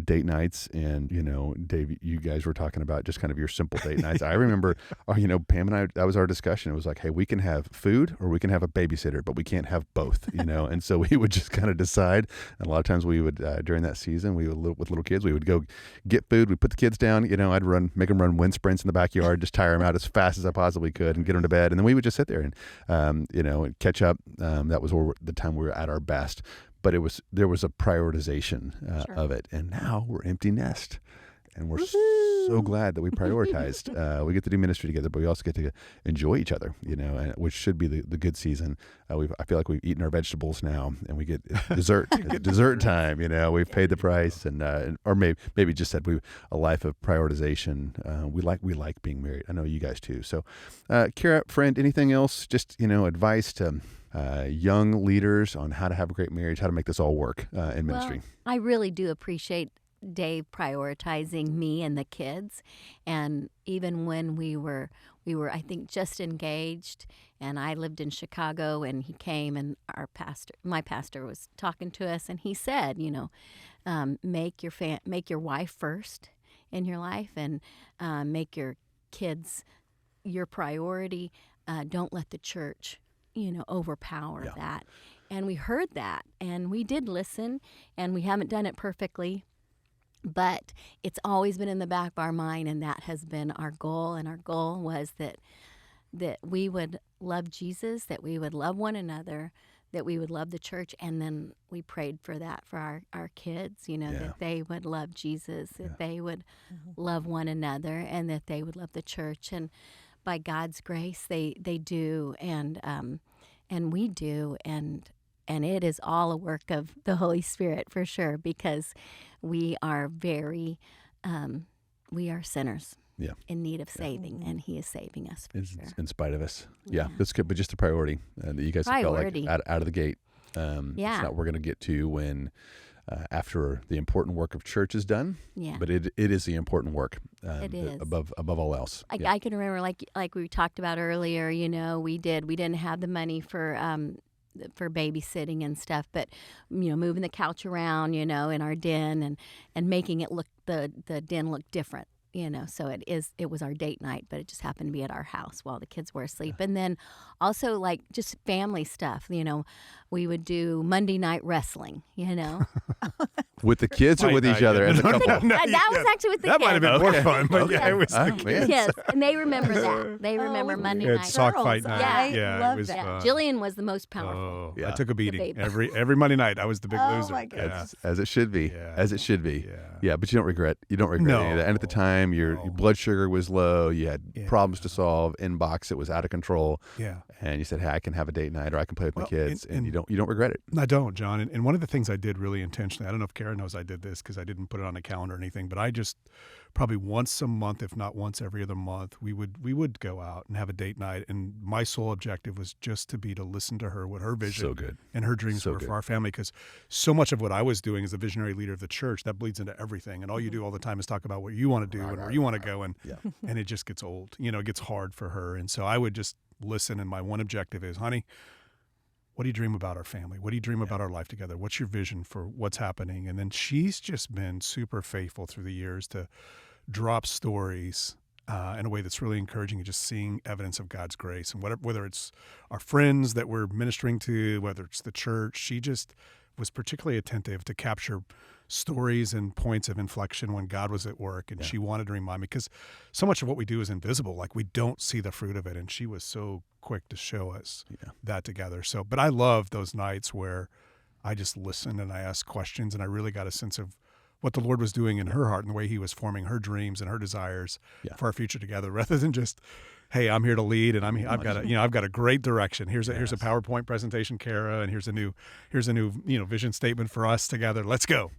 Date nights, and Dave, you guys were talking about just kind of your simple date nights. I remember, Pam and I, that was our discussion. It was like, hey, we can have food or we can have a babysitter, but we can't have both, and so we would just kind of decide. And a lot of times we would, during that season, with little kids, we would go get food. We'd put the kids down, I'd make them run wind sprints in the backyard, just tire them out as fast as I possibly could and get them to bed. And then we would just sit there and, catch up. That was the time we were at our best. But there was a prioritization of it. And now we're empty nest. And we're so glad that we prioritized. We get to do ministry together, but we also get to enjoy each other, which should be the good season. I feel like we've eaten our vegetables now, and we get dessert. Dessert time, we've paid the price, or maybe just said a life of prioritization. We like being married. I know you guys too. So, Kara, friend, anything else? Just advice to young leaders on how to have a great marriage, how to make this all work in ministry. I really do appreciate Dave prioritizing me and the kids. And even when we were we were, I think, just engaged, and I lived in Chicago, and he came, and my pastor was talking to us, and he said, make your wife first in your life, and make your kids your priority. Don't let the church, overpower that. And we heard that, and we did listen, and we haven't done it perfectly, but it's always been in the back of our mind, and that has been our goal. And our goal was that we would love Jesus, that we would love one another, that we would love the church, and then we prayed for that for our kids, that they would love Jesus, that they would love one another, and that they would love the church. And by God's grace, they do, and we do, and it is all a work of the Holy Spirit for sure, because we are we are sinners in need of saving, and He is saving us for sure. In spite of us. Yeah, that's good, but just a priority that you guys have felt like out of the gate. It's not what we're going to get to when after the important work of church is done. Yeah. But it is the important work. It is above all else. I can remember, like we talked about earlier. We didn't have the money for babysitting and stuff, but moving the couch around, in our den and making it look the den look different. So it was our date night, but it just happened to be at our house while the kids were asleep. And then also just family stuff, we would do Monday night wrestling, With the kids or with each other as a couple? That was actually with the kids. That might have been more fun, but it was the kids. Yes, and they remember that. They remember Monday night. Sock fight night. Yeah, it was fun. Jillian was the most powerful. I took a beating every Monday night. I was the big loser. My goodness. As it should be. Yeah. As it should be. Yeah, but you don't regret any of that. And at the time, your blood sugar was low. You had problems to solve. Inbox, it was out of control. Yeah. And you said, hey, I can have a date night, or I can play with my kids, and you don't regret it. I don't, John. And one of the things I did really intentionally, I don't know if Kara knows I did this because I didn't put it on a calendar or anything, but I just probably once a month, if not once every other month, we would go out and have a date night. And my sole objective was just to listen to her, what her vision and her dreams were for our family. Because so much of what I was doing as the visionary leader of the church, that bleeds into everything. And all you do all the time is talk about what you want to do and where you want to go. And it just gets old. It gets hard for her. And so I would just listen. And my one objective is, honey, what do you dream about our family? What do you dream about our life together? What's your vision for what's happening? And then she's just been super faithful through the years to drop stories in a way that's really encouraging, and just seeing evidence of God's grace. And whether it's our friends that we're ministering to, whether it's the church, she just was particularly attentive to capture stories and points of inflection when God was at work. And she wanted to remind me, because so much of what we do is invisible. Like, we don't see the fruit of it. And she was so quick to show us that together. So, but I love those nights where I just listened and I asked questions, and I really got a sense of what the Lord was doing in her heart and the way He was forming her dreams and her desires for our future together, rather than just, hey, I'm here to lead, and I've got a great direction. Here's a PowerPoint presentation, Kara, and here's a new vision statement for us together. Let's go.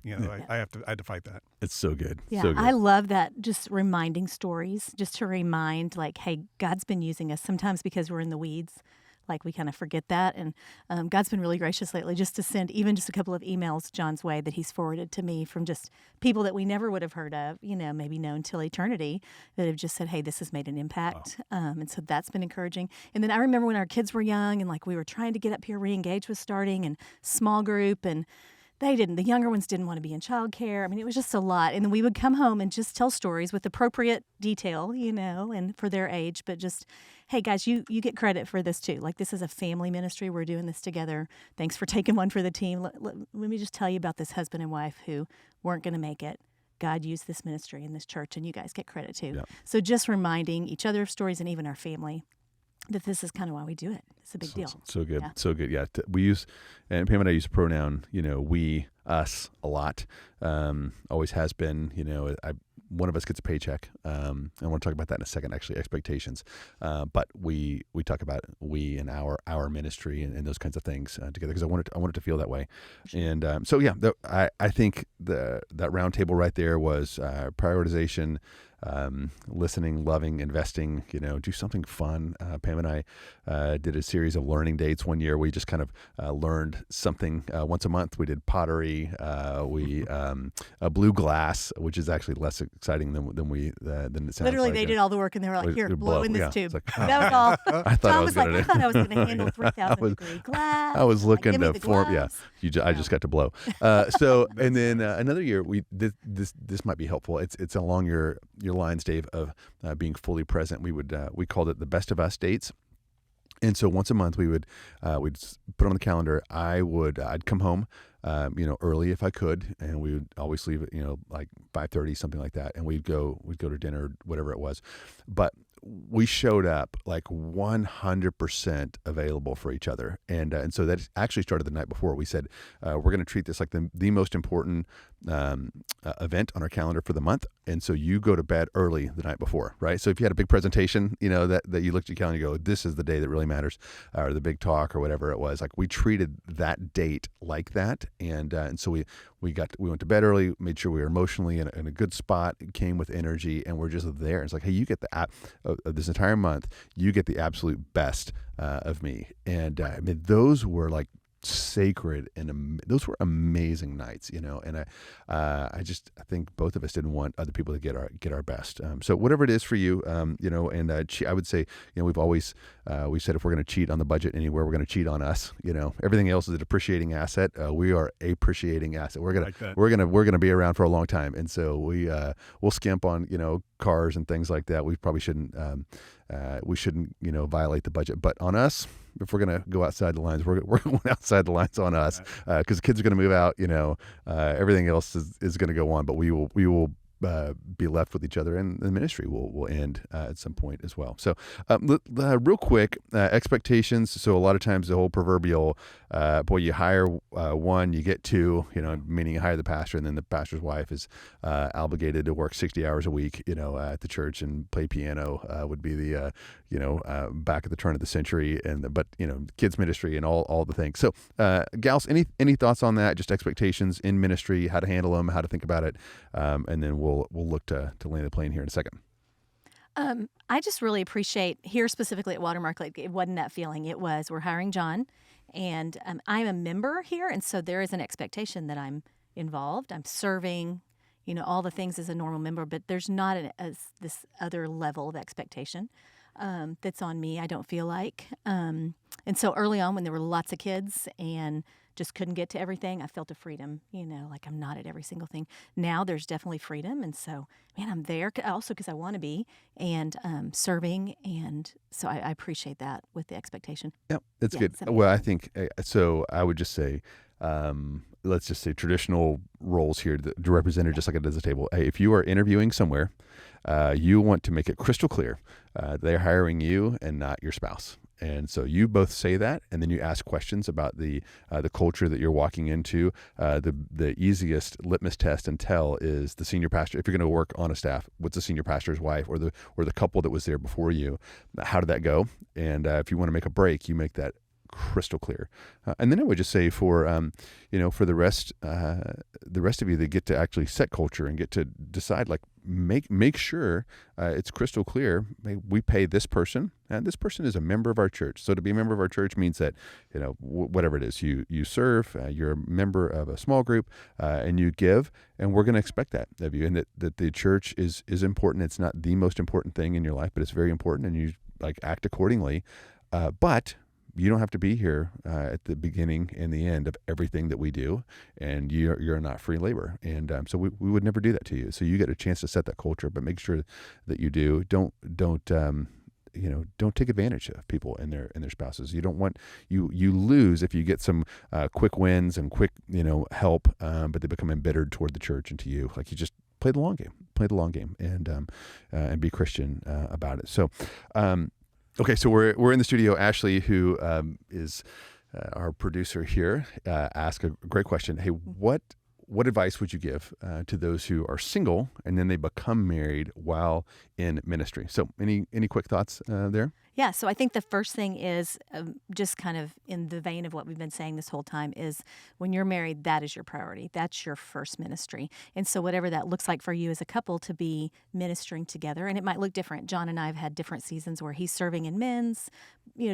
I had to fight that. It's so good. Yeah, so good. I love that. Just reminding stories, just to remind, hey, God's been using us sometimes because we're in the weeds. We kind of forget that. And God's been really gracious lately just to send even just a couple of emails John's way that He's forwarded to me from just people that we never would have heard of, maybe known till eternity, that have just said, hey, this has made an impact. Wow. And so that's been encouraging. And then I remember when our kids were young and we were trying to get up here, Reengage was starting, and small group, and the younger ones didn't want to be in childcare. It was just a lot. And then we would come home and just tell stories with appropriate detail, and for their age, but just, hey guys, you get credit for this too. This is a family ministry. We're doing this together. Thanks for taking one for the team. Let me just tell you about this husband and wife who weren't going to make it. God used this ministry in this church, and you guys get credit too. Yep. So just reminding each other of stories, and even our family, that this is kind of why we do it. It's a big deal. So good. Yeah. So good. Yeah. We use, and Pam and I use the pronoun, we, us a lot. Always has been, one of us gets a paycheck. I want to talk about that in a second, actually, expectations. But we talk about we and our ministry and those kinds of things together, because I want it to feel that way. And I think that round table right there was prioritization, listening, loving, investing, do something fun. Pam and I did a series of learning dates one year. We just kind of learned something once a month. We did pottery. We blew glass, which is actually less exciting than it sounds Literally, like. they did all the work, and they were like, "Here, blow in this tube." Like, That was all. I thought Tom I was like, "I thought I was going to handle 3,000 degree glass." I was looking give me to the form. Yeah, gloves. I just got to blow. And then another year, this might be helpful. It's along your lines, Dave, of being fully present. We called it the Best of Us dates. And so once a month we'd put on the calendar. I'd come home, early if I could, and we would always leave at like 5:30, something like that, and we'd go to dinner, whatever it was, but we showed up like 100% available for each other, and so that actually started the night before. We said we're going to treat this like the most important event on our calendar for the month, and so you go to bed early the night before, right? So if you had a big presentation, that you looked at your calendar and you go, this is the day that really matters, or the big talk or whatever it was, like we treated that date like that, and so we went to bed early, made sure we were emotionally in a good spot, came with energy, and we're just there. It's like, hey, you get this entire month, you get the absolute best of me, and I mean, those were like sacred, and those were amazing nights, and I think both of us didn't want other people to get our best. So whatever it is for you, and I would say, we've always we said if we're going to cheat on the budget anywhere, we're going to cheat on us. Everything else is a depreciating asset. We are a appreciating asset. We're gonna be around for a long time, and so we'll skimp on cars and things like that. We probably shouldn't. We shouldn't violate the budget, but on us, if we're going to go outside the lines, we're going outside the lines on us, because the kids are going to move out. Everything else is going to go on, but we will be left with each other, and the ministry will end at some point as well. So real quick, expectations. So a lot of times the whole proverbial, you hire one, you get two, meaning you hire the pastor, and then the pastor's wife is obligated to work 60 hours a week, at the church and play piano, would be the, back at the turn of the century, but kids ministry and all the things. So gals, any thoughts on that? Just expectations in ministry, how to handle them, how to think about it, and then we'll look to land the plane here in a second. I just really appreciate here specifically at Watermark. Like, it wasn't that feeling. It was, we're hiring John, and I'm a member here, and so there is an expectation that I'm involved. I'm serving, all the things as a normal member, but there's not this other level of expectation that's on me, I don't feel like. And so early on, when there were lots of kids and just couldn't get to everything, I felt a freedom, like I'm not at every single thing. Now there's definitely freedom, and so, man, I'm there also because I want to be, and serving, and so I appreciate that with the expectation. Yep, that's good. Well, I think, so I would just say, let's just say traditional roles here, the representative, just like it does the table. Hey, if you are interviewing somewhere, you want to make it crystal clear they're hiring you and not your spouse. And so you both say that, and then you ask questions about the culture that you're walking into. The easiest litmus test and tell is the senior pastor. If you're going to work on a staff, what's the senior pastor's wife or the couple that was there before you? How did that go? And if you want to make a break, you make that crystal clear. And then I would just say for the rest of you that get to actually set culture and get to decide, like, make sure it's crystal clear. We pay this person, and this person is a member of our church. So to be a member of our church means that, whatever it is, you serve, you're a member of a small group, and you give, and we're going to expect that of you, and that the church is important. It's not the most important thing in your life, but it's very important, and you act accordingly. But you don't have to be here at the beginning and the end of everything that we do, and you're not free labor. And so we would never do that to you. So you get a chance to set that culture, but make sure that you do. Don't take advantage of people and their spouses. You don't want you lose if you get some quick wins and quick help, but they become embittered toward the church and to you. Like, you just play the long game, and be Christian about it. So. Okay, so we're in the studio. Ashley, who is our producer here, asked a great question. Hey, what what advice would you give to those who are single and then they become married while in ministry? So any quick thoughts there? Yeah, so I think the first thing is just kind of in the vein of what we've been saying this whole time is when you're married, that is your priority. That's your first ministry. And so whatever that looks like for you as a couple to be ministering together, and it might look different. John and I have had different seasons where he's serving in men's,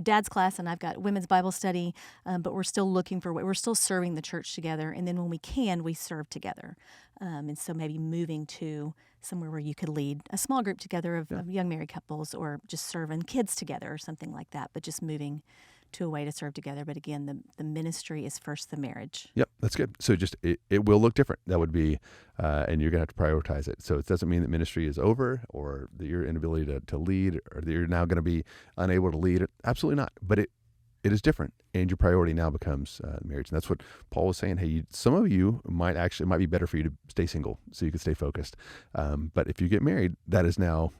dad's class, and I've got women's Bible study, but we're still we're still serving the church together. And then when we can, we serve together. And so maybe moving to somewhere where you could lead a small group together of young married couples or just serving kids together or something like that, but just moving to a way to serve together. But again, the ministry is first the marriage. Yep, that's good. So just it will look different. That would be, and you're going to have to prioritize it. So it doesn't mean that ministry is over or that your inability to lead or that you're now going to be unable to lead. Absolutely not. But it is different, and your priority now becomes marriage. And that's what Paul was saying. Hey, some of you might be better for you to stay single so you can stay focused. But if you get married, that is now,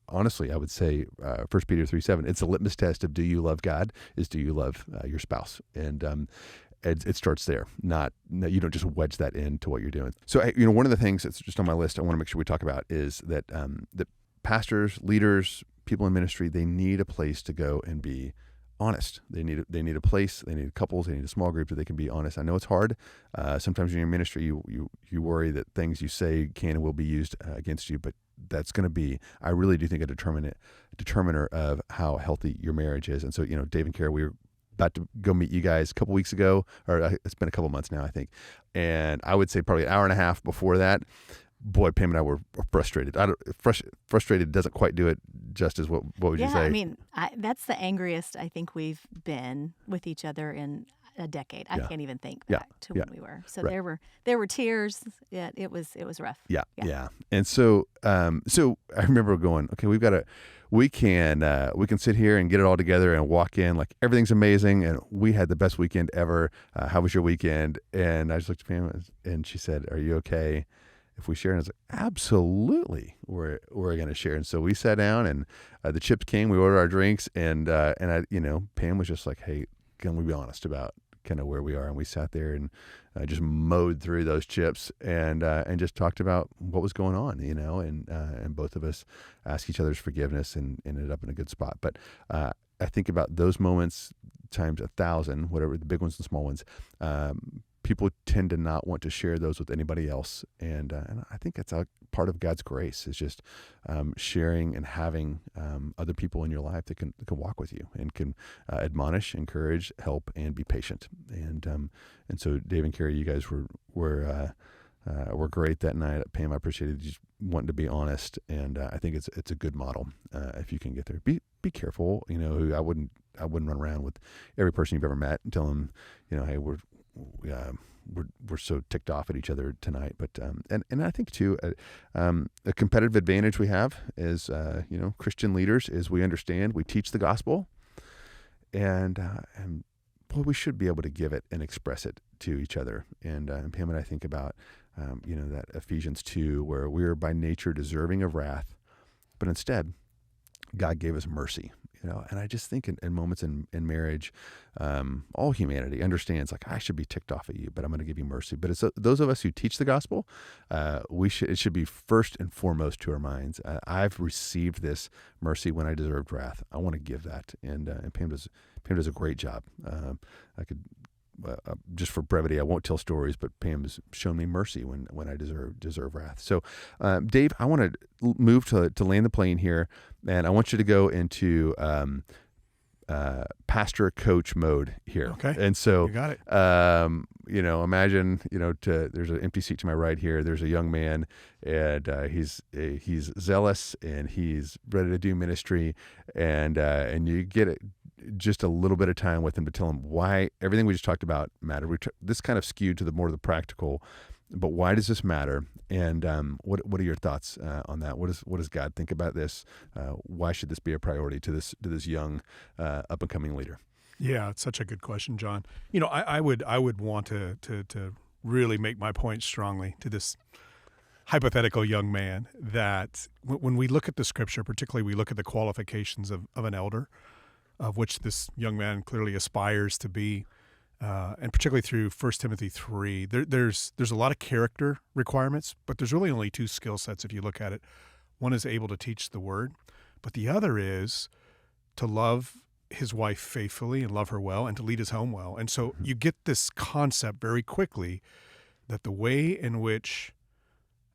honestly, I would say 1 Peter 3:7, it's a litmus test of do you love God is do you love your spouse? And it starts there. You don't just wedge that into what you're doing. So, one of the things that's just on my list I want to make sure we talk about is that that pastors, leaders, people in ministry, they need a place to go and be honest. They need a place. They need couples. They need a small group that they can be honest. I know it's hard. Sometimes in your ministry, you worry that things you say can and will be used against you. But that's going to be, I really do think, a determiner of how healthy your marriage is. And so, Dave and Kara, we were about to go meet you guys a couple weeks ago, or it's been a couple months now, I think. And I would say probably an hour and a half before that, boy, Pam and I were frustrated. Frustrated doesn't quite do it justice. What would you say? I mean, that's the angriest I think we've been with each other in a decade. I can't even think back to when we were. So right. there were tears. Yeah, it was rough. Yeah. And so I remember going, okay, we can sit here and get it all together and walk in like everything's amazing and we had the best weekend ever. How was your weekend? And I just looked at Pam and she said, "Are you okay if we share?" And I was like, absolutely, we're going to share. And so we sat down and the chips came, we ordered our drinks, and I, Pam was just like, "Hey, can we be honest about kind of where we are?" And we sat there and just mowed through those chips and just talked about what was going on, and both of us asked each other's forgiveness and ended up in a good spot. But I think about those moments times 1,000, whatever, the big ones and small ones. People tend to not want to share those with anybody else, and I think that's a part of God's grace is just sharing and having other people in your life that can walk with you and can admonish, encourage, help, and be patient. And so Dave and Carrie, you guys were great that night. Pam, I appreciated you just wanting to be honest, and I think it's a good model if you can get there. Be careful, I wouldn't run around with every person you've ever met and tell them, hey, we're so ticked off at each other tonight. But and I think too, a competitive advantage we have as Christian leaders is we understand, we teach the gospel, and boy, we should be able to give it and express it to each other. And Pam and I think about that Ephesians 2, where we are by nature deserving of wrath, but instead God gave us mercy. And I just think in moments in marriage, all humanity understands, like, I should be ticked off at you, but I'm going to give you mercy. But it's those of us who teach the gospel, it should be first and foremost to our minds. I've received this mercy when I deserved wrath. I want to give that, and Pam does a great job. I could. Just for brevity, I won't tell stories, but Pam has shown me mercy when I deserve wrath. So, Dave, I want to move to land the plane here, and I want you to go into pastor coach mode here. Okay. And so, you got it. Imagine, there's an empty seat to my right here. There's a young man, and he's zealous and he's ready to do ministry, and you get it. Just a little bit of time with him to tell him why everything we just talked about mattered. This kind of skewed to the more of the practical, but why does this matter? And what are your thoughts on that? What does God think about this? Why should this be a priority to this young up and coming leader? Yeah, it's such a good question, John. I would want to really make my point strongly to this hypothetical young man that when we look at the scripture, particularly we look at the qualifications of an elder, of which this young man clearly aspires to be. and particularly through 1 Timothy 3, there's a lot of character requirements, but there's really only two skill sets if you look at it. One is able to teach the word, but the other is to love his wife faithfully and love her well and to lead his home well. And so you get this concept very quickly that the way in which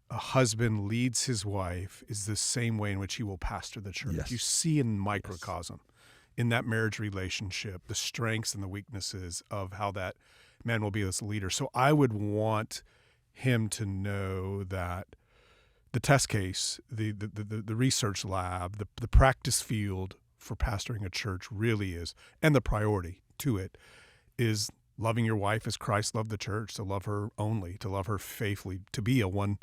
a husband leads his wife is the same way in which he will pastor the church. Yes. You see in microcosm, in that marriage relationship, the strengths and the weaknesses of how that man will be this leader. So I would want him to know that the test case, the research lab, the practice field for pastoring a church really is, and the priority to it is loving your wife as Christ loved the church, to love her only, to love her faithfully, to be a one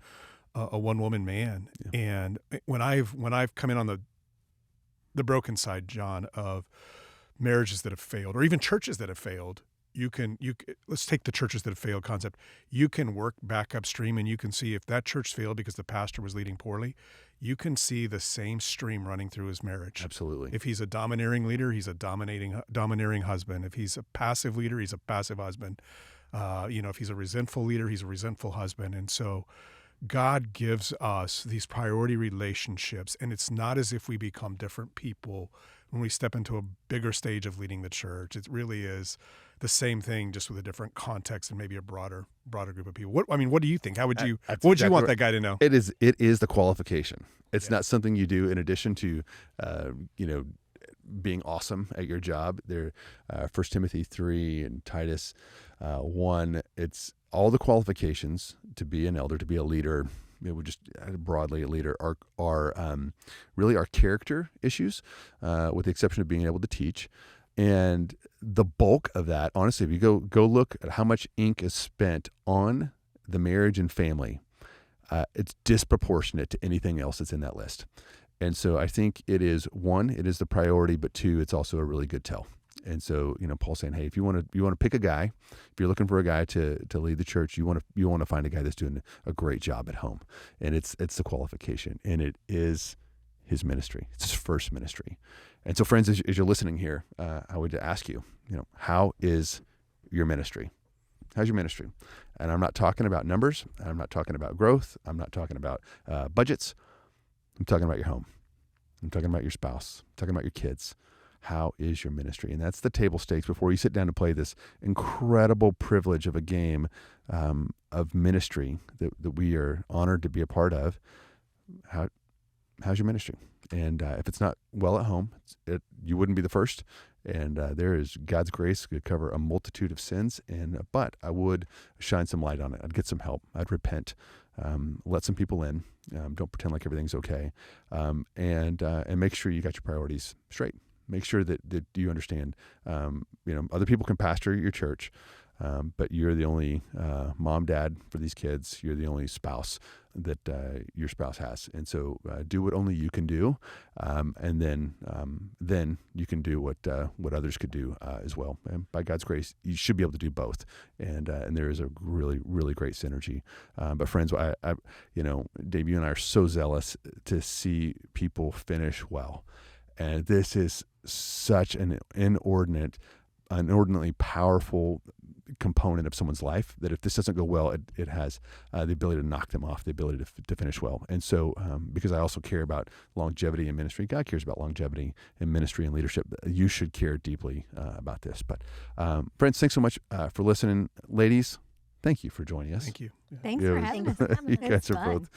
woman man. Yeah. And when I've come in on the broken side, John, of marriages that have failed, or even churches that have failed, let's take the churches that have failed concept. You can work back upstream and you can see if that church failed because the pastor was leading poorly, you can see the same stream running through his marriage. Absolutely. If he's a domineering leader, he's a domineering husband. If he's a passive leader, he's a passive husband. If he's a resentful leader, he's a resentful husband. And so God gives us these priority relationships, and it's not as if we become different people when we step into a bigger stage of leading the church. It really is the same thing, just with a different context and maybe a broader group of people. What do you think? What would you want that guy to know? It is the qualification. It's not something you do in addition to, being awesome at your job. There, 1 Timothy 3 and Titus 1, it's all the qualifications to be an elder, to be a leader. We're just broadly a leader, are really our character issues, with the exception of being able to teach. And the bulk of that, honestly, if you go look at how much ink is spent on the marriage and family, it's disproportionate to anything else that's in that list. And so I think it is the priority, but two, it's also a really good tell. And so, Paul's saying, hey, if you want to pick a guy, if you're looking for a guy to lead the church, you want to find a guy that's doing a great job at home. And it's the qualification, and it is his ministry. It's his first ministry. And so, friends, as you're listening here, I would ask you, how is your ministry? How's your ministry? And I'm not talking about numbers. I'm not talking about growth. I'm not talking about budgets. I'm talking about your home. I'm talking about your spouse. I'm talking about your kids. How is your ministry? And that's the table stakes before you sit down to play this incredible privilege of a game of ministry that we are honored to be a part of. How's your ministry? And if it's not well at home, you wouldn't be the first. And there is God's grace could cover a multitude of sins. But I would shine some light on it. I'd get some help. I'd repent. Let some people in. Don't pretend like everything's okay. And make sure you got your priorities straight. Make sure that you understand, other people can pastor your church, but you're the only mom, dad for these kids. You're the only spouse that your spouse has. And so do what only you can do, and then you can do what others could do as well. And by God's grace, you should be able to do both. And there is a really, really great synergy. But friends, Dave, you and I are so zealous to see people finish well. And this is such an inordinately powerful component of someone's life that if this doesn't go well, it has the ability to knock them off, the ability to finish well. And so because I also care about longevity in ministry, God cares about longevity in ministry and leadership. You should care deeply about this. But friends, thanks so much for listening. Ladies, thank you for joining us. Thank you. Yeah. Thanks for having us. You guys are both,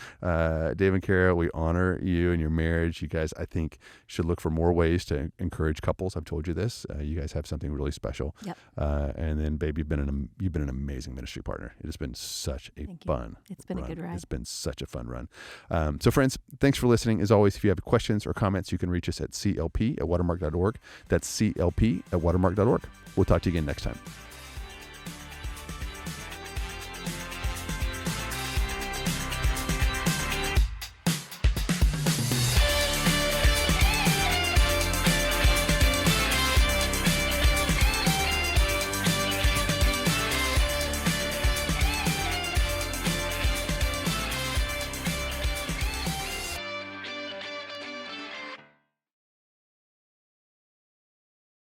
Dave and Kara, we honor you and your marriage. You guys, I think, should look for more ways to encourage couples. I've told you this. You guys have something really special. Yep. And then, babe, you've been an amazing ministry partner. It has been such a fun It's been run. a good ride. It's been such a fun run. So, friends, thanks for listening. As always, if you have questions or comments, you can reach us at clp@watermark.org. That's clp@watermark.org. We'll talk to you again next time.